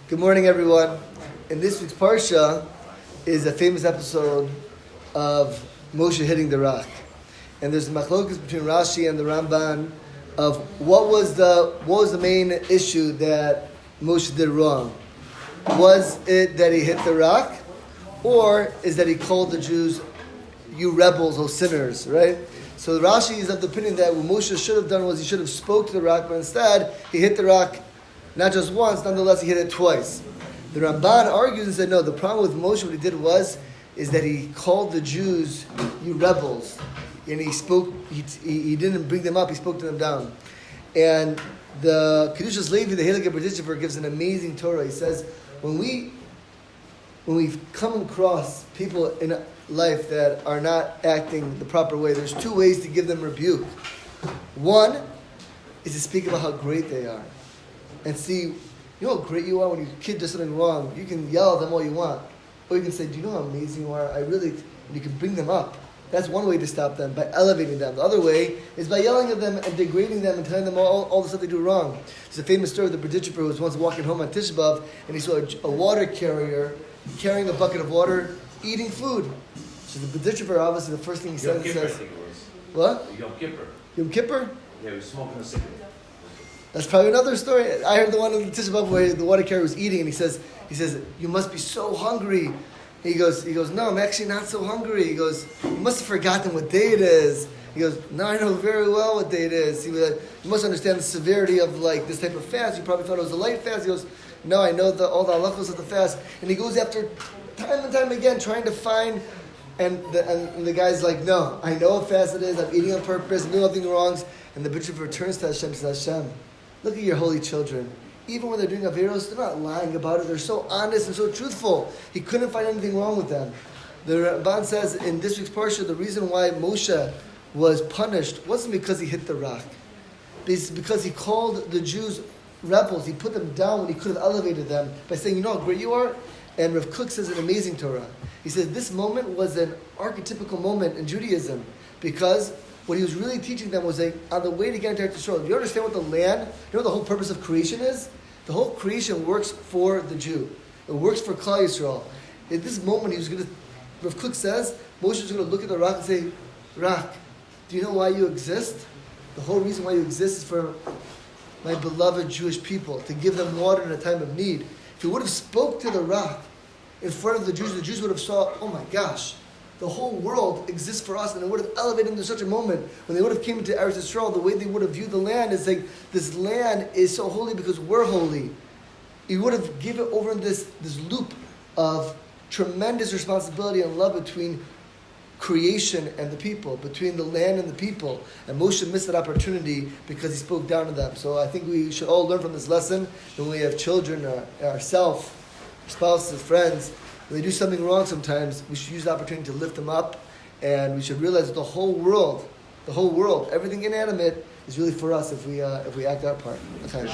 Good morning, everyone. In this week's Parsha is a famous episode of Moshe hitting the rock. And there's a machlokas between Rashi and the Ramban of what was the main issue that Moshe did wrong. Was it that he hit the rock? Or is that he called the Jews, you rebels, O sinners, right? So Rashi is of the opinion that what Moshe should have done was he should have spoke to the rock, but instead he hit the rock not just once, nonetheless he hit it twice. The Ramban argues and said, no, the problem with Moshe, what he did is that he called the Jews, you rebels. And he spoke, he didn't bring them up, he spoke to them down. And the Kedushas Levi, the Heilige Berditchever, gives an amazing Torah. He says, when we've come across people in life that are not acting the proper way, there's two ways to give them rebuke. One is to speak about how great they are. And see, you know how great you are when your kid does something wrong. You can yell at them all you want. Or you can say, do you know how amazing you are? And you can bring them up. That's one way to stop them, by elevating them. The other way is by yelling at them and degrading them and telling them all the stuff they do wrong. There's a famous story of the Berditchever who was once walking home on Tisha B'Av and he saw a water carrier carrying a bucket of water, eating food. So the Berditchever, obviously, the first thing he says, what? Yom Kippur. Yom Kippur? Yeah, he was smoking a cigarette. That's probably another story. I heard the one in the Tisha B'Av where the water carrier was eating, and he says, you must be so hungry. He goes, no, I'm actually not so hungry. He goes, you must have forgotten what day it is. He goes, no, I know very well what day it is. He was like, you must understand the severity of like this type of fast. You probably thought it was a light fast. He goes, no, I know all the halachos of the fast. And he goes after time and time again trying to find. And the guy's like, no, I know what fast it is. I'm eating on purpose. I'm doing nothing wrong. And the bishop returns to Hashem and says, Hashem, look at your holy children. Even when they're doing averos, they're not lying about it. They're so honest and so truthful. He couldn't find anything wrong with them. The Ramban says in this week's Parsha, the reason why Moshe was punished wasn't because he hit the rock. It's because he called the Jews rebels. He put them down when he could have elevated them by saying, you know how great you are? And Rav Kook says an amazing Torah. He says this moment was an archetypical moment in Judaism because what he was really teaching them was like, on the way to get into Eretz Yisrael, do you understand what the land, you know what the whole purpose of creation is? The whole creation works for the Jew. It works for Klal Yisrael. At this moment, Rav Kook says, Moshe was going to look at the rock and say, Rock, do you know why you exist? The whole reason why you exist is for my beloved Jewish people, to give them water in a time of need. If he would have spoke to the rock in front of the Jews would have saw, oh my gosh, the whole world exists for us, and it would have elevated them to such a moment when they would have came into Eretz Yisrael. The way they would have viewed the land is like, this land is so holy because we're holy. He would have given over this loop of tremendous responsibility and love between creation and the people, between the land and the people. And Moshe missed that opportunity because he spoke down to them. So I think we should all learn from this lesson when we have children, ourselves, spouses, friends. When they do something wrong sometimes, we should use the opportunity to lift them up, and we should realize that the whole world, everything inanimate is really for us if we act our part. Okay.